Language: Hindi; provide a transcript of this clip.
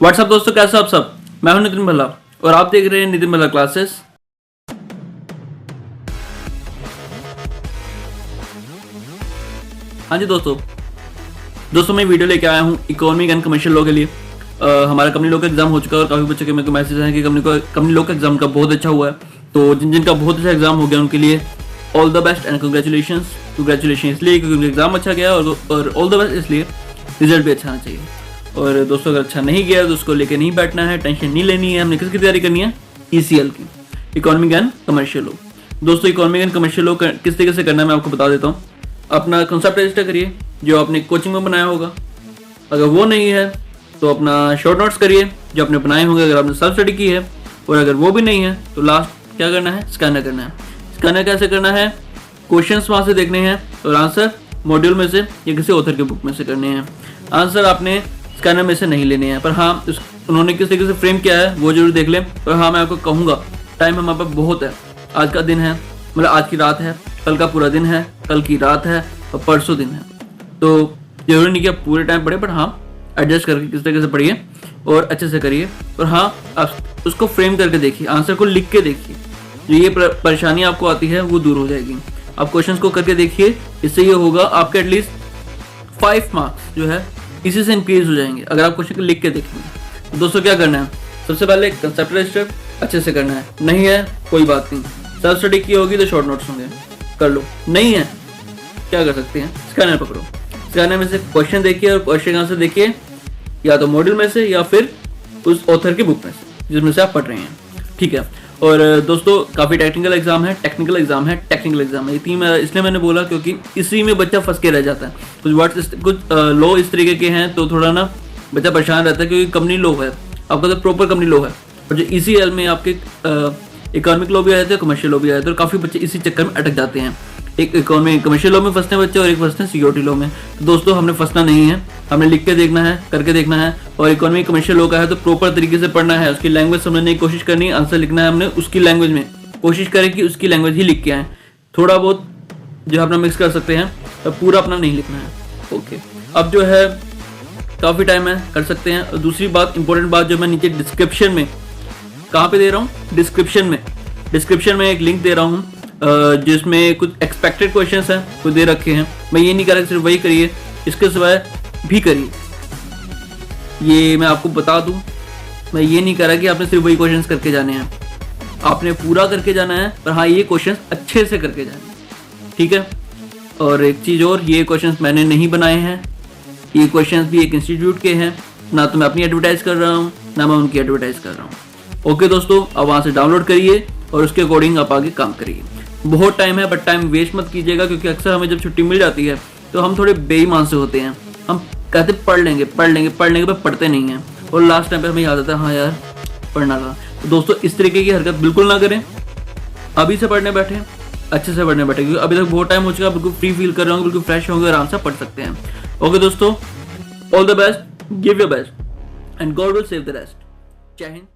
व्हाट्सअप दोस्तों, कैसे आप सब। मैं हूं नितिन भल्ला और आप देख रहे हैं नितिन भल्ला क्लासेस। हाँ जी दोस्तों मैं वीडियो लेके आया हूँ इकोनॉमिक एंड कमर्शियल लॉ के लिए। हमारा कंपनी लॉ का एग्जाम हो चुका है और काफ़ी बच्चों के मेरे को मैसेज हैं कि कंपनी लॉ का एग्जाम का बहुत अच्छा हुआ है। तो जिनका बहुत अच्छा एग्जाम हो गया उनके लिए all the best and congratulation इसलिए क्योंकि उनका एग्जाम अच्छा गया और ऑल द बेस्ट इसलिए रिजल्ट भी अच्छा आना चाहिए। और दोस्तों अगर अच्छा नहीं गया तो उसको लेके नहीं बैठना है, टेंशन नहीं लेनी है। हमने किसकी तैयारी करनी है? ECL की, इकोनॉमिक एंड कमर्शियल लॉ। दोस्तों इकोनॉमिक एंड कमर्शियल लॉ किस तरीके से करना है मैं आपको बता देता हूँ। अपना कॉन्सेप्ट रजिस्टर करिए जो आपने कोचिंग में बनाया होगा। अगर वो नहीं है तो अपना शॉर्ट नोट्स करिए जो आपने बनाए होंगे अगर आपने सेल्फ स्टडी की है। और अगर वो भी नहीं है तो लास्ट क्या करना है? स्कैनर करना है। स्कैनर कैसे करना है? क्वेश्चंस वहाँ से देखने हैं और आंसर मॉड्यूल में से या किसी ऑथर के बुक में से करने हैं। आंसर आपने स्कैनर में से नहीं लेने हैं। पर हाँ उन्होंने किस तरीके से फ्रेम किया है वो जरूर देख लें। और हाँ मैं आपको कहूँगा टाइम हमारे पास बहुत है। आज का दिन है, मतलब आज की रात है, कल का पूरा दिन है, कल की रात है और परसों दिन है। तो जरूरी नहीं कि आप पूरे टाइम पढ़ें, पर हाँ एडजस्ट करके किस तरीके से पढ़िए और अच्छे से करिए। और हाँ आप उसको फ्रेम करके देखिए, आंसर को लिख के देखिए। जो ये परेशानी आपको आती है वो दूर हो जाएगी। आप क्वेश्चंस को करके देखिए, इससे ये होगा आपके एटलीस्ट 5 मार्क्स जो है इसी से इंक्रीज हो जाएंगे अगर आप क्वेश्चन को लिख के देखेंगे। तो दोस्तों क्या करना है? सबसे पहले कंसेप्ट रजिस्टर अच्छे से करना है। नहीं है कोई बात नहीं, सेल्फ स्टडी की होगी तो शॉर्ट नोट्स होंगे, कर लो। नहीं है क्या कर सकते हैं? स्कैनर पकड़ो, स्कैनर में से क्वेश्चन देखिए और क्वेश्चन आंसर देखिए या तो मॉड्यूल में से या फिर उस ऑथर की बुक में से जिसमें से आप पढ़ रहे हैं। ठीक है। और दोस्तों काफ़ी टेक्निकल एग्जाम है, टेक्निकल एग्जाम है। ये तीन इसलिए मैंने बोला क्योंकि इसी में बच्चा फंस के रह जाता है। कुछ वर्ड्स कुछ लॉ इस तरीके के हैं तो थोड़ा ना बच्चा परेशान रहता है क्योंकि कंपनी लॉ है आपका, तो प्रॉपर कंपनी लॉ है। और जो ECL में आपके इकोनॉमिक लॉ भी आए थे, कमर्शियल लॉ भी आए थे और काफ़ी बच्चे इसी चक्कर में अटक जाते हैं। एक इकोनॉमिक कमर्शियल लॉ में फंसते हैं बच्चे और एक फंसते हैं सिक्योरिटी लॉ में। तो दोस्तों हमने फंसना नहीं है, हमने लिख के देखना है, करके देखना है। और इकोनॉमिक कमर्शियल लॉ का है तो प्रॉपर तरीके से पढ़ना है, उसकी लैंग्वेज समझने की कोशिश करनी है, आंसर लिखना है हमने उसकी लैंग्वेज में, कोशिश करें कि उसकी लैंग्वेज ही लिख के आए। थोड़ा बहुत जो अपना मिक्स कर सकते हैं तो पूरा अपना नहीं लिखना है। ओके, अब जो है काफ़ी टाइम है, कर सकते हैं। और दूसरी बात, इंपॉर्टेंट बात जो मैं नीचे डिस्क्रिप्शन में कहाँ पे दे रहा हूँ, डिस्क्रिप्शन में एक लिंक दे रहा हूँ जिसमें कुछ एक्सपेक्टेड क्वेश्चंस हैं वो दे रखे हैं। मैं ये नहीं कह रहा सिर्फ वही करिए, इसके सिवाय भी करिए। ये मैं आपको बता दूं, मैं ये नहीं कह रहा कि आपने सिर्फ वही क्वेश्चंस करके जाने हैं, आपने पूरा करके जाना है। पर हाँ ये क्वेश्चंस अच्छे से करके जाने हैं, ठीक है। और एक चीज़ और, ये क्वेश्चंस मैंने नहीं बनाए हैं, ये क्वेश्चंस भी एक इंस्टीट्यूट के हैं। ना तो मैं अपनी एडवर्टाइज कर रहा हूँ ना मैं उनकी एडवर्टाइज कर रहा हूँ। ओके दोस्तों, अब वहाँ से डाउनलोड करिए और उसके अकॉर्डिंग आप आगे काम करिए। बहुत टाइम है बट टाइम वेस्ट मत कीजिएगा क्योंकि अक्सर हमें जब छुट्टी मिल जाती है तो हम थोड़े बेईमान से होते हैं। हम कहते पढ़ लेंगे पर पढ़ते नहीं हैं और लास्ट टाइम पे हमें याद आता है हाँ यार पढ़ना था। तो दोस्तों इस तरीके की हरकत बिल्कुल ना करें। अभी से पढ़ने बैठे, अच्छे से पढ़ने बैठे क्योंकि अभी तक बहुत टाइम हो चुका है, बिल्कुल फ्री फील कर रहे होंगे, बिल्कुल फ्रेश होंगे, आराम से पढ़ सकते हैं। ओके दोस्तों, all the best, give your best and God will save the rest. जय हिंद।